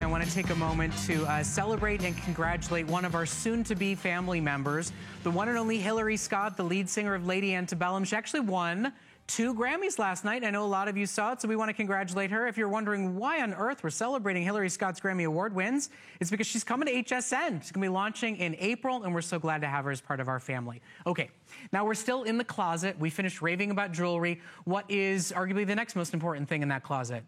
I want to take a moment to celebrate and congratulate one of our soon-to-be family members, the one and only Hillary Scott, the lead singer of Lady Antebellum. She actually won 2 Grammys last night. I know a lot of you saw it, so we want to congratulate her. If you're wondering why on earth we're celebrating Hillary Scott's Grammy Award wins, it's because she's coming to HSN. She's going to be launching in April, and we're so glad to have her as part of our family. Okay, now we're still in the closet. We finished raving about jewelry. What is arguably the next most important thing in that closet?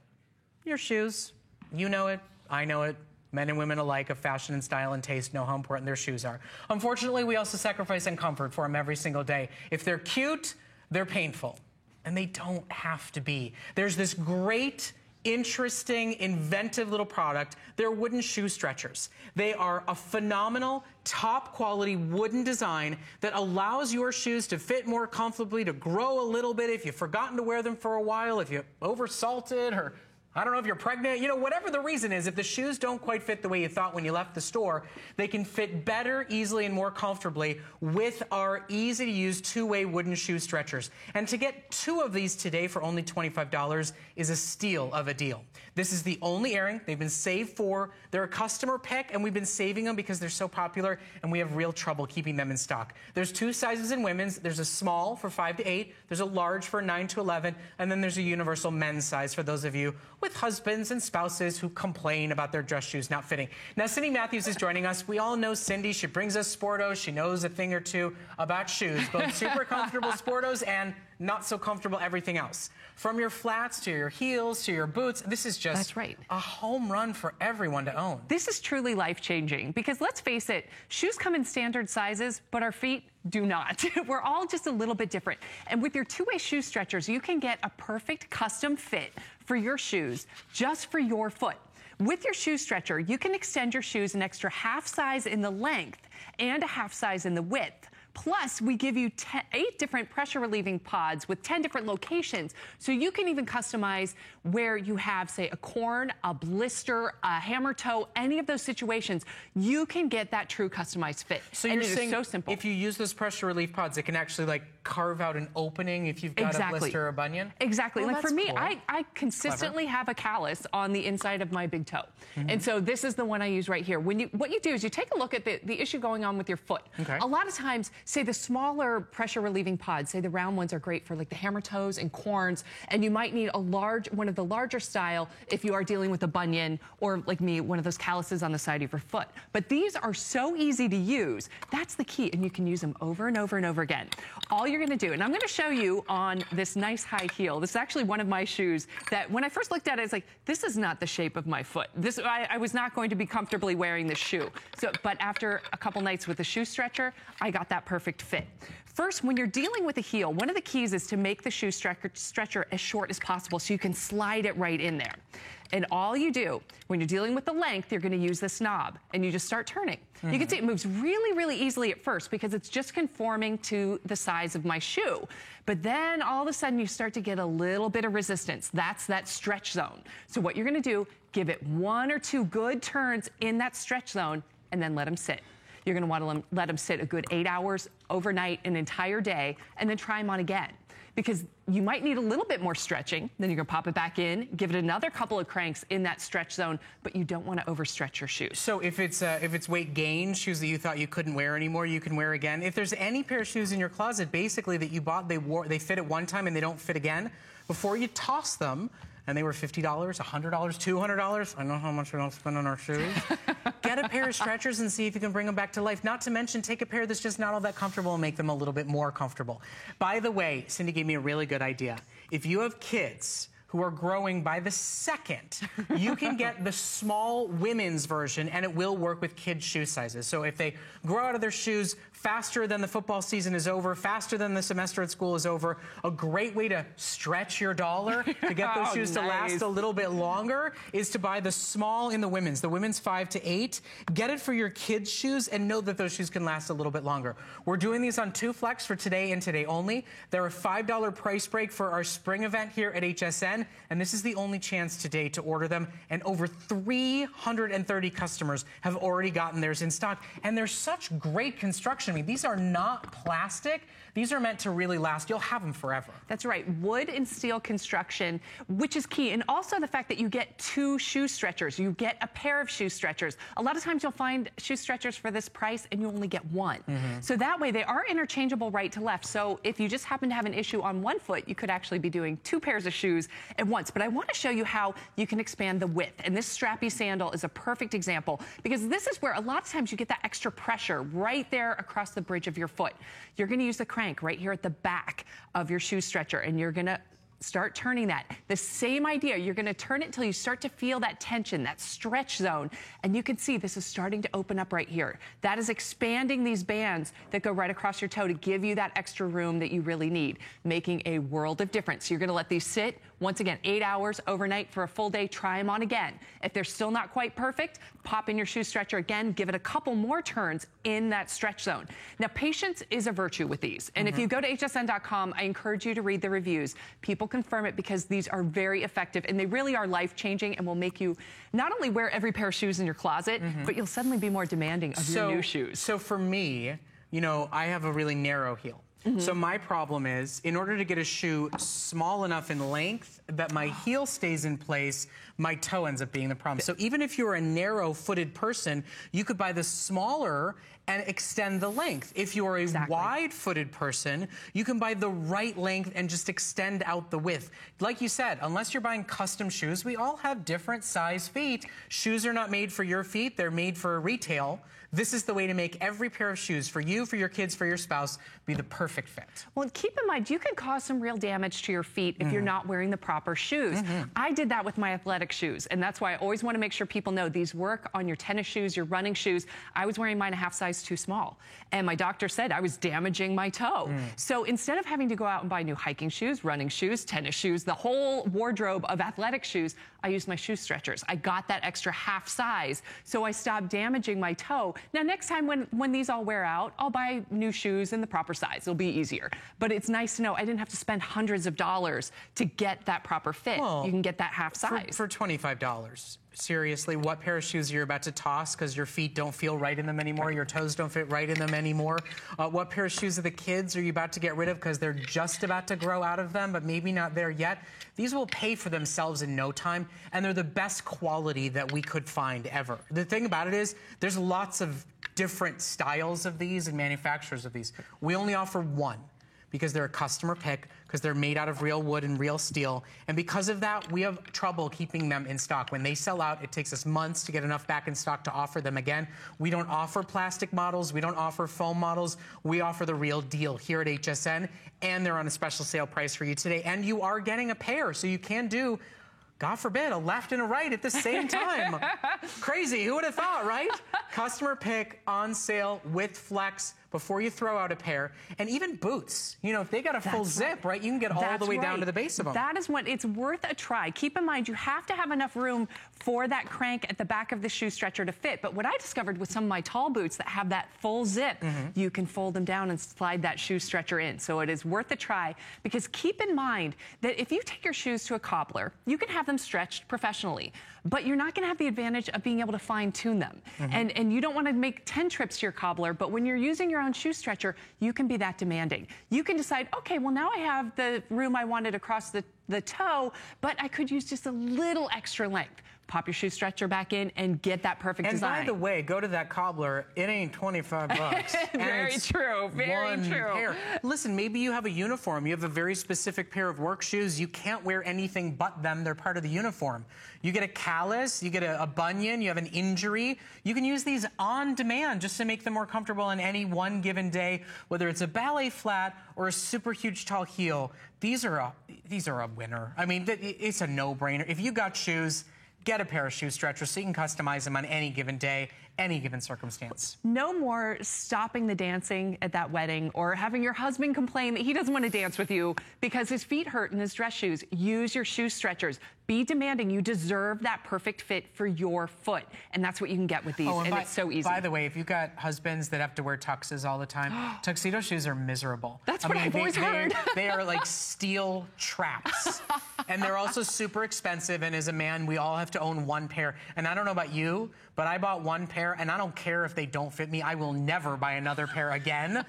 Your shoes. You know it. I know it. Men and women alike of fashion and style and taste know how important their shoes are. Unfortunately, we also sacrifice on comfort for them every single day. If they're cute, they're painful. And they don't have to be. There's this great, interesting, inventive little product. They're wooden shoe stretchers. They are a phenomenal, top quality wooden design that allows your shoes to fit more comfortably, to grow a little bit if you've forgotten to wear them for a while, if you oversalted, or I don't know if you're pregnant, you know, whatever the reason is, if the shoes don't quite fit the way you thought when you left the store, they can fit better, easily, and more comfortably with our easy-to-use 2-way wooden shoe stretchers. And to get 2 of these today for only $25 is a steal of a deal. This is the only airing they've been saved for. They're a customer pick, and we've been saving them because they're so popular, and we have real trouble keeping them in stock. There's 2 sizes in women's. There's a small for 5 to 8. There's a large for 9 to 11. And then there's a universal men's size for those of you with husbands and spouses who complain about their dress shoes not fitting. Now, Cindy Matthews is joining us. We all know Cindy. She brings us Sportos. She knows a thing or two about shoes, both super comfortable Sportos and not so comfortable everything else. From your flats to your heels to your boots, this is just a home run for everyone to own. This is truly life-changing because let's face it, shoes come in standard sizes, but our feet do not. We're all just a little bit different. And with your 2-way shoe stretchers, you can get a perfect custom fit for your shoes, just for your foot. With your shoe stretcher, you can extend your shoes an extra half size in the length and a half size in the width. Plus, we give you 8 different pressure relieving pods with 10 different locations. So you can even customize where you have, say, a corn, a blister, a hammer toe, any of those situations. You can get that true customized fit. So you're saying so simple. If you use those pressure relief pods, it can actually like carve out an opening if you've got a blister or a bunion? Exactly. Well, like for me, cool. I consistently have a callus on the inside of my big toe. And so this is the one I use right here. What you do is you take a look at the issue going on with your foot. A lot of times, say the smaller pressure relieving pods, say the round ones are great for like the hammer toes and corns, and you might need one of the larger style if you are dealing with a bunion or like me, one of those calluses on the side of your foot. But these are so easy to use. That's the key, and you can use them over and over and over again. All you're gonna do, and I'm gonna show you on this nice high heel. This is actually one of my shoes that when I first looked at it, I was like, this is not the shape of my foot. I was not going to be comfortably wearing this shoe. But after a couple nights with the shoe stretcher, I got that perfect fit. First, when you're dealing with a heel, one of the keys is to make the shoe stretcher as short as possible so you can slide it right in there. And all you do, when you're dealing with the length, you're gonna use this knob, and you just start turning. You can see it moves really, really easily at first because it's just conforming to the size of my shoe. But then all of a sudden you start to get a little bit of resistance. That's that stretch zone. So what you're gonna do, give it 1 or 2 good turns in that stretch zone and then let them sit. You're gonna wanna let them sit a good 8 hours, overnight, an entire day, and then try them on again. Because you might need a little bit more stretching, then you're gonna pop it back in, give it another couple of cranks in that stretch zone, but you don't wanna overstretch your shoes. So if it's weight gain, shoes that you thought you couldn't wear anymore, you can wear again. If there's any pair of shoes in your closet, basically, that you bought, they fit at one time and they don't fit again, before you toss them, and they were $50, $100, $200. I know how much we don't spend on our shoes. Get a pair of stretchers and see if you can bring them back to life. Not to mention, take a pair that's just not all that comfortable and make them a little bit more comfortable. By the way, Cindy gave me a really good idea. If you have kids who are growing by the second, you can get the small women's version, and it will work with kids' shoe sizes. So if they grow out of their shoes faster than the football season is over, faster than the semester at school is over, a great way to stretch your dollar to get those shoes to last a little bit longer is to buy the small in the women's 5 to 8. Get it for your kids' shoes and know that those shoes can last a little bit longer. We're doing these on 2 Flex for today and today only. They're a $5 price break for our spring event here at HSN. HSN, and this is the only chance today to order them, and over 330 customers have already gotten theirs in stock, and they're such great construction. I mean, these are not plastic. These are meant to really last. You'll have them forever. That's right. Wood and steel construction, which is key. And also the fact that you get 2 shoe stretchers. You get a pair of shoe stretchers. A lot of times you'll find shoe stretchers for this price and you only get 1. So that way they are interchangeable right to left. So if you just happen to have an issue on one foot, you could actually be doing 2 pairs of shoes at once. But I want to show you how you can expand the width. And this strappy sandal is a perfect example, because this is where a lot of times you get that extra pressure right there across the bridge of your foot. You're going to use the crank right here at the back of your shoe stretcher, and you're going to start turning that. The same idea, you're going to turn it until you start to feel that tension, that stretch zone, and you can see this is starting to open up right here. That is expanding these bands that go right across your toe to give you that extra room that you really need, making a world of difference. You're going to let these sit, once again, 8 hours overnight for a full day. Try them on again. If they're still not quite perfect, pop in your shoe stretcher again, give it a couple more turns in that stretch zone. Now, patience is a virtue with these, and if you go to hsn.com, I encourage you to read the reviews. People confirm it because these are very effective, and they really are life-changing and will make you not only wear every pair of shoes in your closet, but you'll suddenly be more demanding of your new shoes. So for me, you know, I have a really narrow heel. So my problem is, in order to get a shoe small enough in length that my heel stays in place, my toe ends up being the problem. So even if you're a narrow-footed person, you could buy the smaller and extend the length. If you're a wide-footed person, you can buy the right length and just extend out the width. Like you said, unless you're buying custom shoes, we all have different size feet. Shoes are not made for your feet, they're made for retail. This is the way to make every pair of shoes for you, for your kids, for your spouse, be the perfect fit. Well, and keep in mind, you can cause some real damage to your feet if you're not wearing the proper shoes. I did that with my athletic shoes, and that's why I always want to make sure people know these work on your tennis shoes, your running shoes. I was wearing mine a half size too small, and my doctor said I was damaging my toe. So instead of having to go out and buy new hiking shoes, running shoes, tennis shoes, the whole wardrobe of athletic shoes, I used my shoe stretchers. I got that extra half size, so I stopped damaging my toe. Now, next time when these all wear out, I'll buy new shoes in the proper size. It'll be easier. But it's nice to know I didn't have to spend hundreds of dollars to get that proper fit. Well, you can get that half size. For $25. Seriously, what pair of shoes you're about to toss because your feet don't feel right in them anymore, your toes don't fit right in them anymore? What pair of shoes of the kids are you about to get rid of because they're just about to grow out of them, but maybe not there yet? These will pay for themselves in no time, and they're the best quality that we could find ever. The thing about it is, there's lots of different styles of these and manufacturers of these. We only offer one, because they're a customer pick, because they're made out of real wood and real steel. And because of that, we have trouble keeping them in stock. When they sell out, it takes us months to get enough back in stock to offer them again. We don't offer plastic models. We don't offer foam models. We offer the real deal here at HSN, and they're on a special sale price for you today. And you are getting a pair, so you can do, God forbid, a left and a right at the same time. Crazy, who would have thought, right? Customer pick, on sale, with flex, before you throw out a pair. And even boots, you know, if they got a full zip, right, you can get all the way down to the base of them. That is what, it's worth a try. Keep in mind, you have to have enough room for that crank at the back of the shoe stretcher to fit. But what I discovered with some of my tall boots that have that full zip, you can fold them down and slide that shoe stretcher in. So it is worth a try, because keep in mind that if you take your shoes to a cobbler, you can have them stretched professionally, but you're not going to have the advantage of being able to fine tune them. And you don't want to make 10 trips to your cobbler, but when you're using your own shoe stretcher, you can be that demanding. You can decide, okay, well, now I have the room I wanted across the toe, but I could use just a little extra length. Pop your shoe stretcher back in and get that perfect design. And by the way, go to that cobbler. It ain't 25 bucks. Very true. Very true. Pair. Listen, maybe you have a uniform. You have a very specific pair of work shoes. You can't wear anything but them. They're part of the uniform. You get a callus, you get a bunion, you have an injury. You can use these on demand just to make them more comfortable on any one given day, whether it's a ballet flat or a super huge tall heel. These are a winner. I mean, it's a no-brainer. If you got shoes, get a pair of shoe stretchers so you can customize them on any given day, any given circumstance. No more stopping the dancing at that wedding or having your husband complain that he doesn't want to dance with you because his feet hurt in his dress shoes. Use your shoe stretchers. Be demanding. You deserve that perfect fit for your foot. And that's what you can get with these. And it's so easy. By the way, if you've got husbands that have to wear tuxes all the time, tuxedo shoes are miserable. That's what I've always heard. They are like steel traps. And they're also super expensive. And as a man, we all have to own one pair. And I don't know about you, but I bought one pair, and I don't care if they don't fit me. I will never buy another pair again.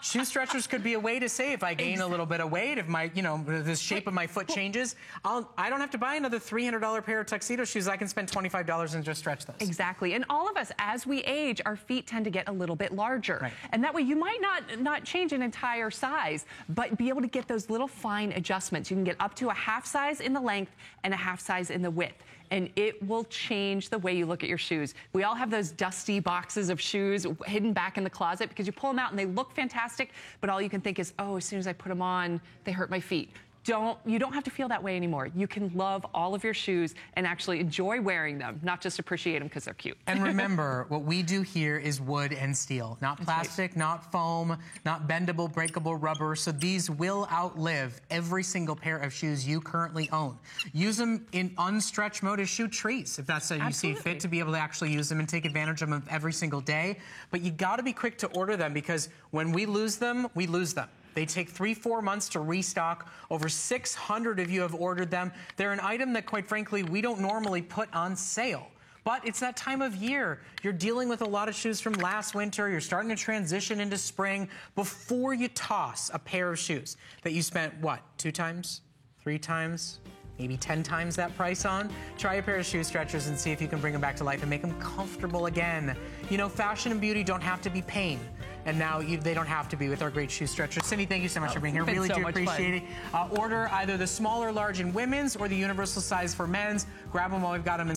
Shoe stretchers could be a way to say if I gain a little bit of weight, if my, the shape of my foot changes, I don't have to buy another $300 pair of tuxedo shoes. I can spend $25 and just stretch those. Exactly. And all of us, as we age, our feet tend to get a little bit larger. Right. And that way you might not change an entire size, but be able to get those little fine adjustments. You can get up to a half size in the length and a half size in the width. And it will change the way you look at your shoes. We all have those dusty boxes of shoes hidden back in the closet because you pull them out and they look fantastic, but all you can think is, oh, as soon as I put them on, they hurt my feet. You don't have to feel that way anymore. You can love all of your shoes and actually enjoy wearing them, not just appreciate them because they're cute. And remember, what we do here is wood and steel, not plastic, not foam, not bendable, breakable rubber. So these will outlive every single pair of shoes you currently own. Use them in unstretch mode as shoe trees, if that's how you see fit, to be able to actually use them and take advantage of them every single day. But you got to be quick to order them because when we lose them, we lose them. They take 3-4 months to restock. Over 600 of you have ordered them. They're an item that, quite frankly, we don't normally put on sale. But it's that time of year. You're dealing with a lot of shoes from last winter. You're starting to transition into spring. Before you toss a pair of shoes that you spent, what, 2 times, 3 times, maybe 10 times that price on, try a pair of shoe stretchers and see if you can bring them back to life and make them comfortable again. You know, fashion and beauty don't have to be pain. And now they don't have to be with our great shoe stretchers. Cindy, thank you so much for being here. Really do appreciate it. Order either the small or large in women's or the universal size for men's. Grab them while we've got them in